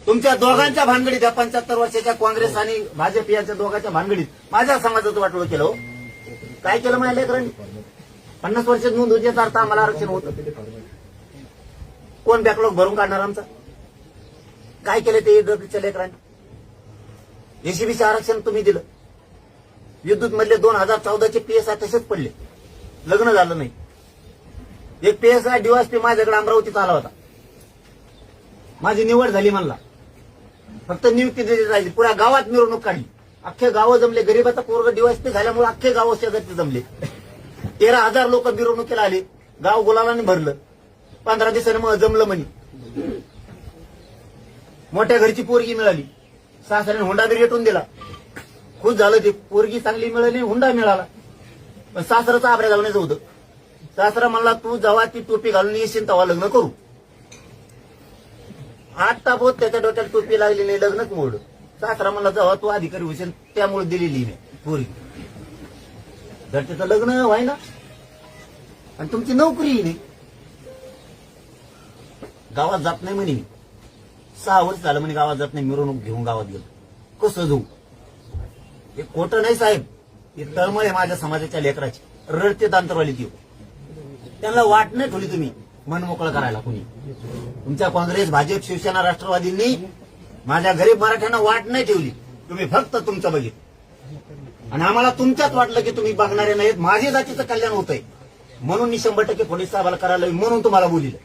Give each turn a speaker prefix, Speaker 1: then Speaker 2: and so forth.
Speaker 1: तुमच्या दोघांच्या भानगडीत या 75 वर्षाच्या काँग्रेस आणि भाजप यांच्या दोघांच्या भानगडीत माझ्या समाजाचं वाटोळं केलं हो. काय केलं माझ्या लेकरांनी? 50 वर्षात नोंद होती याचा अर्थ आम्हाला आरक्षण होतं. कोण बॅकलॉग भरून काढणार आमचा? काय केलं ते ईडब्ल्यूच्या लेकरांनी? एसीबीचं आरक्षण तुम्ही दिलं. विद्युत मधले 2014चे पीएसआय तसेच पडले, लग्न झालं नाही. एक पीएसआय डीवायएसपी माझ्याकडे अमरावतीत आला होता, माझी निवड झाली म्हणला, फक्त नियुक्ती दिली राहिली. पुऱ्या गावात मिरवणूक काढली, अख्खे गाव जमले. गरीबाचा पोरग डीवायएसपी झाल्यामुळे अख्खे गाव शेजारचे जमले. 13,000 लोक मिरवणुकीला आले, गाव गुलालाने भरलं. 15 दिवसांनी मग जमलं म्हणे. मोठ्या घरची पोरगी मिळाली, सासऱ्याने हुंडा बी रेटून दिला. खुश झालं ते, पोरगी चांगली मिळाली, हुंडा मिळाला. पण सासऱ्याचं आबऱ्या घालण्याचं होतं. सासरा म्हणला तू जेव्हा ती टोपी घालून येशील तेव्हा लग्न करू. 8 तापोत त्याच्या डोक्यात टोपी लागली नाही, लग्नच मोडलं. सासरा म्हणला जेव्हा तू अधिकारी होशील त्यामुळे दिलेली नाही पोरगी. जर त्याचं लग्न व्हाय ना आणि तुमची नोकरी नाही. गावात जात नाही म्हणे, 6 वर्ष झालं म्हणे गावात जात नाही. मिरवणूक घेऊन गावात गेलो, कसं जाऊ? हे खोटं नाही साहेब, हे तळमळ आहे माझ्या समाजाच्या लेकराची. रडते दांतरवाली ती. त्यांना वाट नाही ठेवली तुम्ही मन मोकळं करायला. कुणी तुमच्या काँग्रेस, भाजप, शिवसेना, राष्ट्रवादींनी माझ्या गरीब मराठ्यांना वाट नाही ठेवली. तुम्ही फक्त तुमचं बघितलं आणि आम्हाला तुमच्यात वाटलं की तुम्ही बघणारे नाहीत. माझ्या जातीचं कल्याण होतंय म्हणून मी 100% पोलीस साहेबाला करायला म्हणून तुम्हाला बोलिलं.